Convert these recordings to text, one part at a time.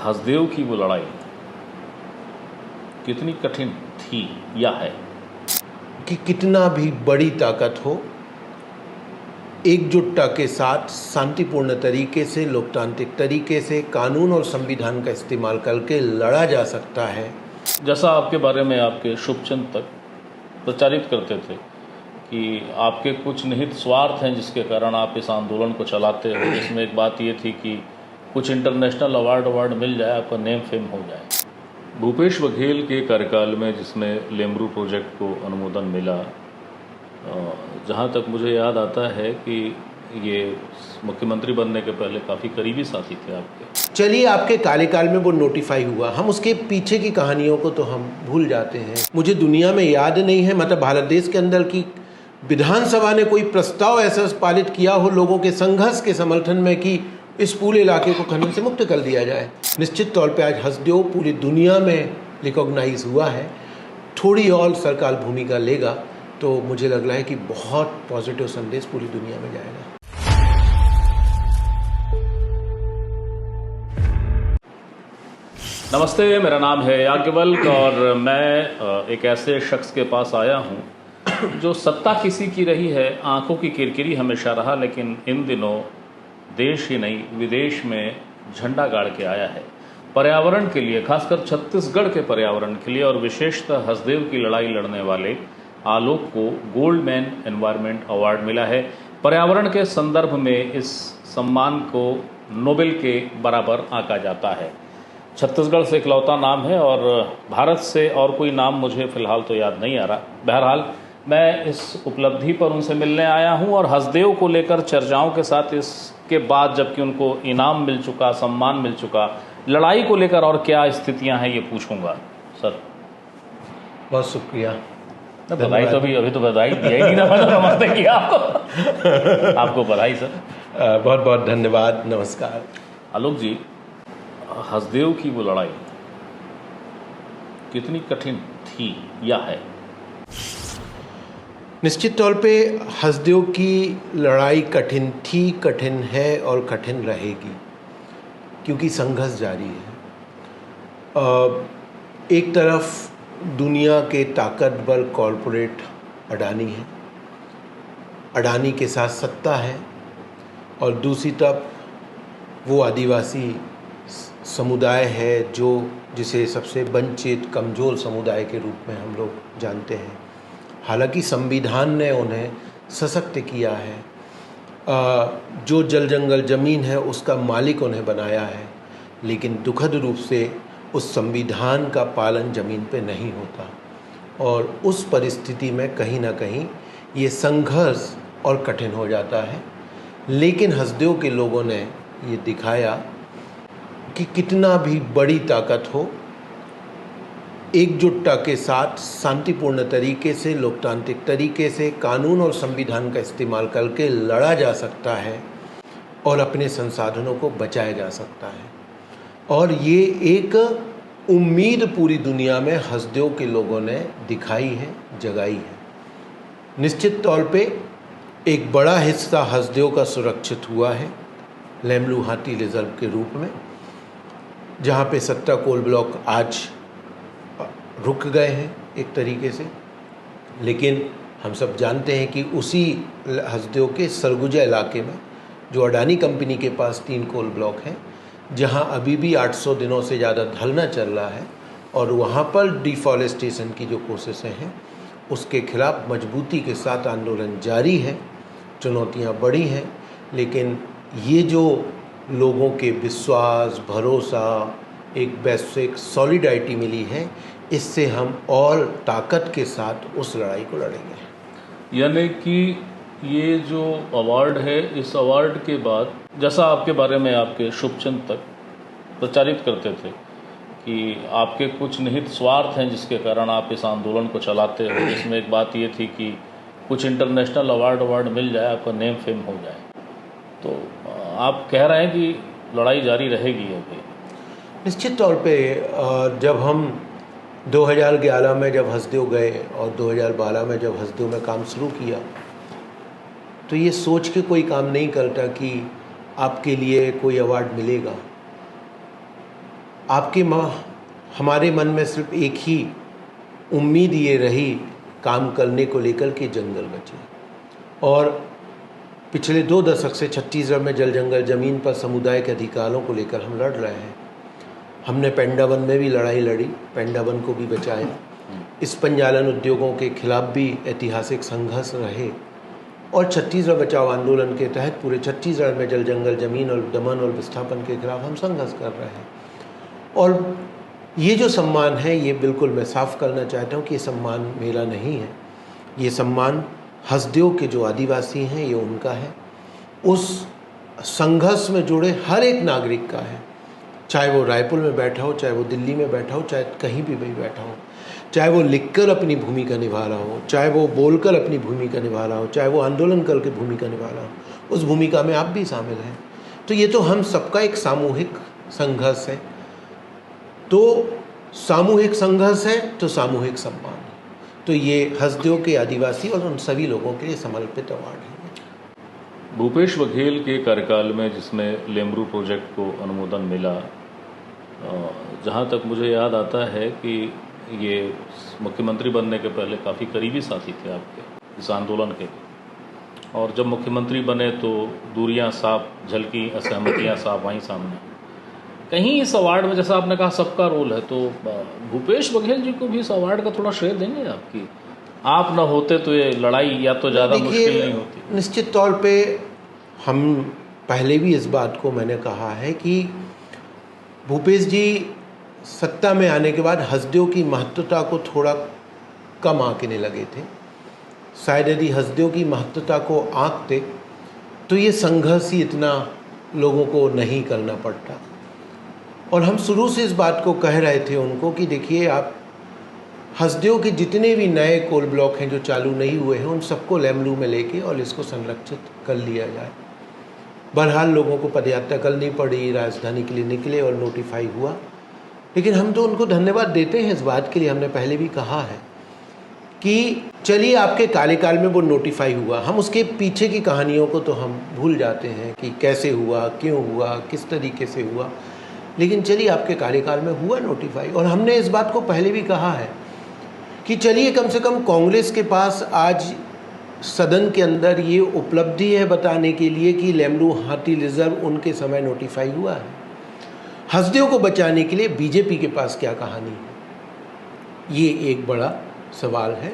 हसदेव की वो लड़ाई कितनी कठिन थी या है कि कितना भी बड़ी ताकत हो, एकजुटता के साथ शांतिपूर्ण तरीके से, लोकतांत्रिक तरीके से कानून और संविधान का इस्तेमाल करके लड़ा जा सकता है। जैसा आपके बारे में आपके शुभचिंतक प्रचारित करते थे कि आपके कुछ निहित स्वार्थ हैं जिसके कारण आप इस आंदोलन को चलाते हो, जिसमें एक बात ये थी कि कुछ इंटरनेशनल अवार्ड मिल जाए, आपका नेम फेम हो जाए। भूपेश बघेल के कार्यकाल में जिसमें लेमरू प्रोजेक्ट को अनुमोदन मिला, जहाँ तक मुझे याद आता है कि ये मुख्यमंत्री बनने के पहले काफ़ी करीबी साथी थे आपके। चलिए, आपके कार्यकाल में वो नोटिफाई हुआ, हम उसके पीछे की कहानियों को तो हम भूल जाते हैं। मुझे दुनिया में याद नहीं है, मतलब भारत देश के अंदर की विधानसभा ने कोई प्रस्ताव ऐसा पारित किया हो लोगों के संघर्ष के समर्थन में कि इस पूरे इलाके को खनन से मुक्त कर दिया जाए। निश्चित तौर पे आज हसदेव पूरी दुनिया में रिकॉग्नाइज हुआ है। थोड़ी और सरकार भूमिका लेगा तो मुझे लग रहा है कि बहुत पॉजिटिव संदेश पूरी दुनिया में जाएगा। नमस्ते, मेरा नाम है याज्ञवल्क्य और मैं एक ऐसे शख्स के पास आया हूं जो सत्ता किसी की रही है, आंखों की किरकिरी हमेशा रहा, लेकिन इन दिनों देश ही नहीं विदेश में झंडा गाड़ के आया है पर्यावरण के लिए, खासकर छत्तीसगढ़ के पर्यावरण के लिए, और विशेषतः हसदेव की लड़ाई लड़ने वाले आलोक को गोल्डमैन एनवायरनमेंट अवार्ड मिला है। पर्यावरण के संदर्भ में इस सम्मान को नोबेल के बराबर आंका जाता है। छत्तीसगढ़ से इकलौता नाम है और भारत से और कोई नाम मुझे फिलहाल तो याद नहीं आ रहा। बहरहाल मैं इस उपलब्धि पर उनसे मिलने आया हूं और हसदेव को लेकर चर्चाओं के साथ इसके बाद, जबकि उनको इनाम मिल चुका, सम्मान मिल चुका, लड़ाई को लेकर और क्या स्थितियां हैं ये पूछूंगा। सर बहुत शुक्रिया। बधाई तो अभी तो बधाई दिया ही नहीं ना, नमस्ते किया आपको बधाई सर। बहुत बहुत धन्यवाद, नमस्कार। आलोक जी, हसदेव की वो लड़ाई कितनी कठिन थी या है? निश्चित तौर पे हसदेव की लड़ाई कठिन थी, कठिन है और कठिन रहेगी, क्योंकि संघर्ष जारी है। एक तरफ दुनिया के ताकतवर कॉरपोरेट अडानी है, अडानी के साथ सत्ता है, और दूसरी तरफ वो आदिवासी समुदाय है जिसे सबसे वंचित कमज़ोर समुदाय के रूप में हम लोग जानते हैं। हालांकि संविधान ने उन्हें सशक्त किया है, जो जल जंगल ज़मीन है उसका मालिक उन्हें बनाया है, लेकिन दुखद रूप से उस संविधान का पालन ज़मीन पे नहीं होता, और उस परिस्थिति में कहीं ना कहीं ये संघर्ष और कठिन हो जाता है। लेकिन हसदेव के लोगों ने ये दिखाया कि कितना भी बड़ी ताकत हो, एकजुटता के साथ शांतिपूर्ण तरीके से, लोकतांत्रिक तरीके से कानून और संविधान का इस्तेमाल करके लड़ा जा सकता है और अपने संसाधनों को बचाया जा सकता है। और ये एक उम्मीद पूरी दुनिया में हसदेव के लोगों ने दिखाई है, जगाई है। निश्चित तौर पे एक बड़ा हिस्सा हसदेव का सुरक्षित हुआ है लेमरू हाथी रिजर्व के रूप में, जहाँ पे 17 कोल ब्लॉक आज रुक गए हैं एक तरीके से। लेकिन हम सब जानते हैं कि उसी हसदेव के सरगुजा इलाके में, जो अडानी कंपनी के पास 3 कोल ब्लॉक हैं, जहां अभी भी 800 दिनों से ज़्यादा धरना चल रहा है, और वहां पर डिफॉरेस्टेशन की जो कोशिशें हैं उसके खिलाफ मजबूती के साथ आंदोलन जारी है। चुनौतियां बड़ी हैं, लेकिन ये जो लोगों के विश्वास, भरोसा, एक वैश्विक सॉलिडारिटी मिली है, इससे हम और ताकत के साथ उस लड़ाई को लड़ेंगे। यानी कि ये जो अवार्ड है, इस अवार्ड के बाद, जैसा आपके बारे में आपके शुभचिंतक प्रचारित करते थे कि आपके कुछ निहित स्वार्थ हैं जिसके कारण आप इस आंदोलन को चलाते हो, जिसमें एक बात ये थी कि कुछ इंटरनेशनल अवार्ड मिल जाए, आपका नेम फेम हो जाए, तो आप कह रहे हैं कि लड़ाई जारी रहेगी अभी? निश्चित तौर पे जब हम 2011 में जब हसदेव गए और 2012 में जब हसदेव में काम शुरू किया, तो ये सोच के कोई काम नहीं करता कि आपके लिए कोई अवार्ड मिलेगा। हमारे मन में सिर्फ एक ही उम्मीद ये रही काम करने को लेकर के जंगल बचे। और पिछले 2 दशक से छत्तीसगढ़ में जल जंगल ज़मीन पर समुदाय के अधिकारों को लेकर हम लड़ रहे हैं। हमने पेंडा वन में भी लड़ाई लड़ी, पेंडा वन को भी बचाया। इस पंजालन उद्योगों के खिलाफ भी ऐतिहासिक संघर्ष रहे और छत्तीसगढ़ बचाओ आंदोलन के तहत पूरे छत्तीसगढ़ में जल जंगल ज़मीन और दमन और विस्थापन के खिलाफ हम संघर्ष कर रहे हैं। और ये जो सम्मान है, ये बिल्कुल मैं साफ करना चाहता हूँ कि ये सम्मान मेरा नहीं है, ये सम्मान हसदेव के जो आदिवासी हैं ये उनका है, उस संघर्ष में जुड़े हर एक नागरिक का है, चाहे वो रायपुर में बैठा हो, चाहे वो दिल्ली में बैठा हो, चाहे कहीं भी बैठा हो, चाहे वो लिखकर अपनी भूमिका निभा रहा हो, चाहे वो बोलकर अपनी भूमिका निभा रहा हो, चाहे वो आंदोलन करके भूमिका निभा रहा हो, उस भूमिका में आप भी शामिल हैं। तो ये तो हम सबका एक सामूहिक संघर्ष है। तो सामूहिक संघर्ष है तो सामूहिक सम्मान है। तो ये हसदेव के आदिवासी और उन सभी लोगों के लिए समर्पित अवार्ड है। भूपेश बघेल के कार्यकाल में जिसमें लेमरू प्रोजेक्ट को अनुमोदन मिला, जहाँ तक मुझे याद आता है कि ये मुख्यमंत्री बनने के पहले काफ़ी करीबी साथी थे आपके इस आंदोलन के, और जब मुख्यमंत्री बने तो दूरियां साफ झलकी, असहमतियां साफ वहीं सामने। कहीं इस अवार्ड में जैसा आपने कहा सबका रोल है, तो भूपेश बघेल जी को भी इस अवार्ड का थोड़ा श्रेय देंगे आपकी? आप न होते तो ये लड़ाई या तो ज़्यादा मुश्किल नहीं होती। निश्चित तौर पे हम पहले भी इस बात को मैंने कहा है कि भूपेश जी सत्ता में आने के बाद हसदेव की महत्वता को थोड़ा कम आंकने लगे थे। शायद यदि हसदेव की महत्वता को आंकते तो ये संघर्ष ही इतना लोगों को नहीं करना पड़ता। और हम शुरू से इस बात को कह रहे थे उनको कि देखिए, आप हसदेव के जितने भी नए कोल ब्लॉक हैं जो चालू नहीं हुए हैं, उन सबको लेमरू में लेके और इसको संरक्षित कर लिया जाए। बहरहाल लोगों को पदयात्रा करनी पड़ी, राजधानी के लिए निकले और नोटिफाई हुआ, लेकिन हम तो उनको धन्यवाद देते हैं इस बात के लिए। हमने पहले भी कहा है कि चलिए आपके कार्यकाल में वो नोटिफाई हुआ, हम उसके पीछे की कहानियों को तो हम भूल जाते हैं कि कैसे हुआ, क्यों हुआ, किस तरीके से हुआ, लेकिन चलिए आपके कार्यकाल में हुआ नोटिफाई। और हमने इस बात को पहले भी कहा है कि चलिए कम से कम कांग्रेस के पास आज सदन के अंदर ये उपलब्धि है बताने के लिए कि लेमरू हाथी रिजर्व उनके समय नोटिफाई हुआ है। हसदेव को बचाने के लिए बीजेपी के पास क्या कहानी है, ये एक बड़ा सवाल है।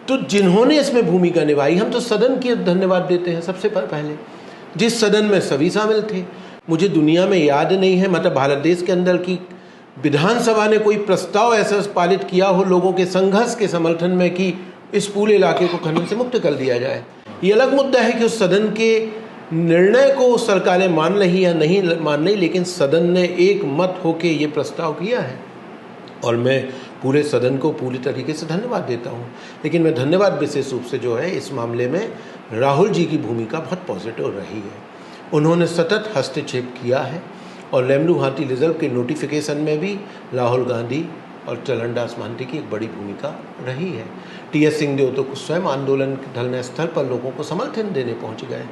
तो जिन्होंने इसमें भूमिका निभाई, हम तो सदन की धन्यवाद देते हैं सबसे पहले, जिस सदन में सभी शामिल थे। मुझे दुनिया में याद नहीं है, मतलब भारत देश के अंदर की विधानसभा ने कोई प्रस्ताव ऐसा पारित किया हो लोगों के संघर्ष के समर्थन में कि इस पूरे इलाके को खनन से मुक्त कर दिया जाए। ये अलग मुद्दा है कि उस सदन के निर्णय को सरकारें मान रही या नहीं मान रही, लेकिन सदन ने एक मत होके ये प्रस्ताव किया है और मैं पूरे सदन को पूरी तरीके से धन्यवाद देता हूँ। लेकिन मैं धन्यवाद विशेष रूप से जो है इस मामले में राहुल जी की भूमिका बहुत पॉजिटिव रही है। उन्होंने सतत हस्तक्षेप किया है और लेमरू हाथी रिजर्व के नोटिफिकेशन में भी राहुल गांधी और चरणदास महंती की एक बड़ी भूमिका रही है। टी.एस. सिंहदेव तो स्वयं आंदोलन के ढलने स्थल पर लोगों को समर्थन देने पहुंच गए।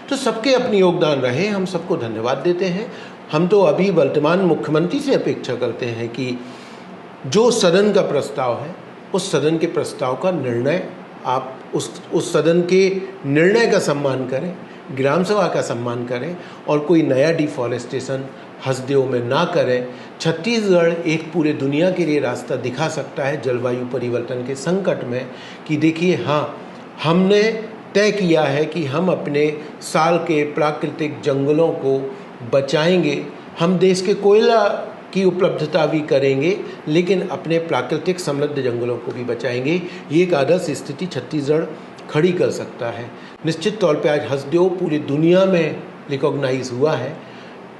तो सबके अपनी योगदान रहे, हम सबको धन्यवाद देते हैं। हम तो अभी वर्तमान मुख्यमंत्री से अपेक्षा करते हैं कि जो सदन का प्रस्ताव है उस सदन के प्रस्ताव का निर्णय आप उस सदन के निर्णय का सम्मान करें, ग्राम सभा का सम्मान करें और कोई नया डिफॉरेस्टेशन हसदेव में ना करें। छत्तीसगढ़ एक पूरे दुनिया के लिए रास्ता दिखा सकता है जलवायु परिवर्तन के संकट में कि देखिए, हाँ, हमने तय किया है कि हम अपने साल के प्राकृतिक जंगलों को बचाएंगे। हम देश के कोयला की उपलब्धता भी करेंगे, लेकिन अपने प्राकृतिक समृद्ध जंगलों को भी बचाएंगे। ये एक आदर्श स्थिति छत्तीसगढ़ खड़ी कर सकता है। निश्चित तौर पे आज हसदेव पूरी दुनिया में रिकॉग्नाइज हुआ है।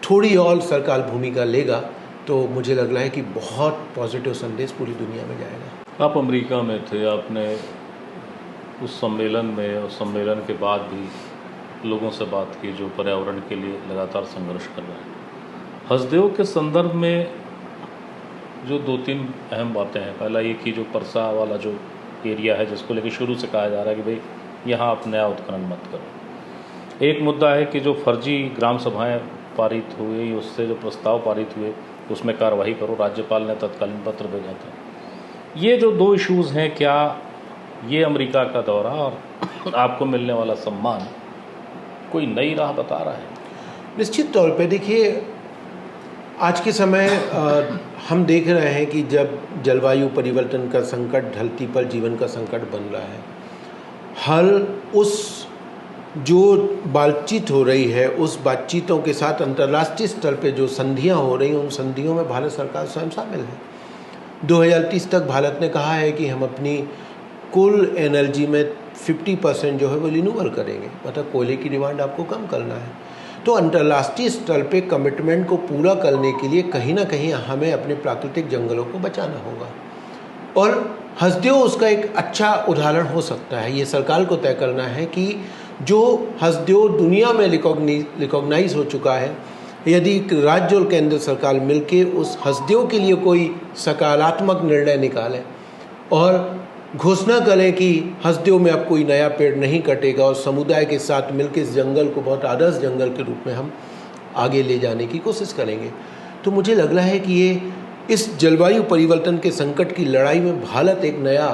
थोड़ी और सरकार भूमिका लेगा तो मुझे लग रहा है कि बहुत पॉजिटिव संदेश पूरी दुनिया में जाएगा। आप अमेरिका में थे, आपने उस सम्मेलन में और सम्मेलन के बाद भी लोगों से बात की जो पर्यावरण के लिए लगातार संघर्ष कर रहे हैं। हसदेव के संदर्भ में जो 2-3 अहम बातें हैं, पहला ये कि जो परसा वाला जो एरिया है जिसको लेकर शुरू से कहा जा रहा है कि भाई यहाँ आप नया उत्खनन मत करो। एक मुद्दा है कि जो फर्जी ग्राम सभाएं पारित हुई, उससे जो प्रस्ताव पारित हुए उसमें कार्रवाई करो। राज्यपाल ने तत्कालीन पत्र भेजा था। ये जो दो इश्यूज़ हैं, क्या ये अमेरिका का दौरा और आपको मिलने वाला सम्मान कोई नई राह बता रहा है? निश्चित तौर पे देखिए, आज के समय हम देख रहे हैं कि जब जलवायु परिवर्तन का संकट धरती पर जीवन का संकट बन रहा है, हर उस जो बातचीत हो रही है, उस बातचीतों के साथ अंतर्राष्ट्रीय स्तर पे जो संधियां हो रही हैं, उन संधियों में भारत सरकार स्वयं शामिल है। 2030 तक भारत ने कहा है कि हम अपनी कुल एनर्जी में 50% जो है वो रिन्यूएबल करेंगे, मतलब कोयले की डिमांड आपको कम करना है। तो अंतर्राष्ट्रीय स्तर पे कमिटमेंट को पूरा करने के लिए कहीं ना कहीं हमें अपने प्राकृतिक जंगलों को बचाना होगा, और हसदेव उसका एक अच्छा उदाहरण हो सकता है। ये सरकार को तय करना है कि जो हसदेव दुनिया में रिकॉग्नाइज हो चुका है, यदि राज्य और केंद्र सरकार मिलके उस हसदेव के लिए कोई सकारात्मक निर्णय निकालें और घोषणा करें कि हसदेव में अब कोई नया पेड़ नहीं कटेगा, और समुदाय के साथ मिलकर इस जंगल को बहुत आदर्श जंगल के रूप में हम आगे ले जाने की कोशिश करेंगे, तो मुझे लग रहा है कि ये इस जलवायु परिवर्तन के संकट की लड़ाई में भारत एक नया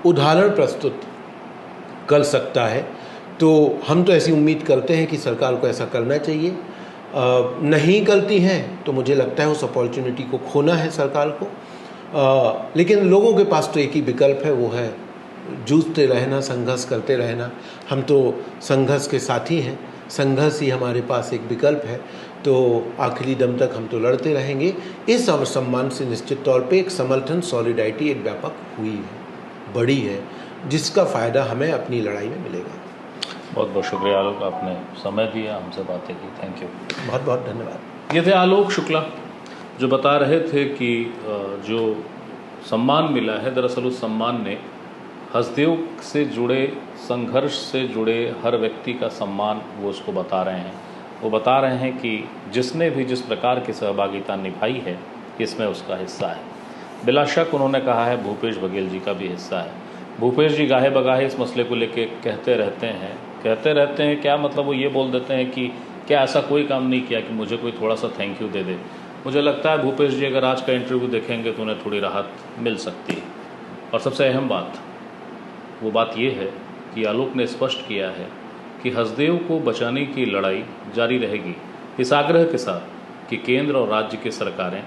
उदाहरण प्रस्तुत कर सकता है। तो हम तो ऐसी उम्मीद करते हैं कि सरकार को ऐसा करना चाहिए। नहीं करती हैं तो मुझे लगता है उस अपॉर्चुनिटी को खोना है सरकार को। लेकिन लोगों के पास तो एक ही विकल्प है, वो है जूझते रहना, संघर्ष करते रहना। हम तो संघर्ष के साथी हैं, संघर्ष ही हमारे पास एक विकल्प है। तो आखिरी दम तक हम तो लड़ते रहेंगे। इस सम्मान से निश्चित तौर पे एक समर्थन, सॉलिडारिटी एक व्यापक हुई है, बड़ी है, जिसका फ़ायदा हमें अपनी लड़ाई में मिलेगा। बहुत बहुत शुक्रिया आलोक, आपने समय दिया, हमसे बातें की। थैंक यू, बहुत बहुत धन्यवाद। ये थे आलोक शुक्ला जो बता रहे थे कि जो सम्मान मिला है, दरअसल उस सम्मान ने हसदेव से जुड़े, संघर्ष से जुड़े हर व्यक्ति का सम्मान वो उसको बता रहे हैं। वो बता रहे हैं कि जिसने भी जिस प्रकार की सहभागिता निभाई है, इसमें उसका हिस्सा है। बिला शक उन्होंने कहा है भूपेश बघेल जी का भी हिस्सा है। भूपेश जी गाहे बगाहे इस मसले को लेके कहते रहते हैं। क्या मतलब वो ये बोल देते हैं कि क्या ऐसा कोई काम नहीं किया कि मुझे कोई थोड़ा सा थैंक यू दे दे। मुझे लगता है भूपेश जी अगर आज का इंटरव्यू देखेंगे तो उन्हें थोड़ी राहत मिल सकती है। और सबसे अहम बात, वो बात ये है कि आलोक ने स्पष्ट किया है कि हसदेव को बचाने की लड़ाई जारी रहेगी, इस आग्रह के साथ कि केंद्र और राज्य की सरकारें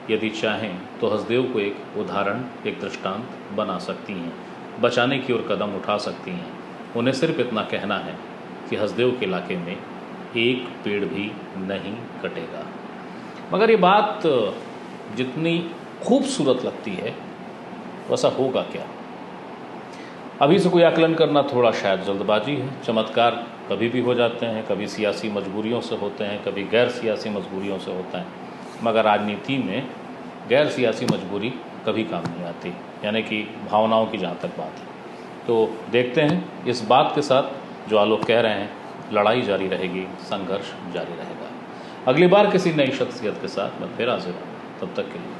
यदि चाहें तो हसदेव को एक उदाहरण, एक दृष्टांत बना सकती हैं, बचाने की ओर कदम उठा सकती हैं। उन्हें सिर्फ इतना कहना है कि हसदेव के इलाके में एक पेड़ भी नहीं कटेगा। मगर ये बात जितनी खूबसूरत लगती है वैसा होगा क्या, अभी से कोई आकलन करना थोड़ा शायद जल्दबाजी है। चमत्कार कभी भी हो जाते हैं, कभी सियासी मजबूरियों से होते हैं, कभी गैर सियासी मजबूरियों से होते हैं, मगर राजनीति में गैर सियासी मजबूरी कभी काम नहीं आती, यानी कि भावनाओं की जहाँ तक बात है। तो देखते हैं इस बात के साथ जो आलोक कह रहे हैं, लड़ाई जारी रहेगी, संघर्ष जारी रहेगा। अगली बार किसी नई शख्सियत के साथ मैं फिर हाजिर हूँ, तब तक के लिए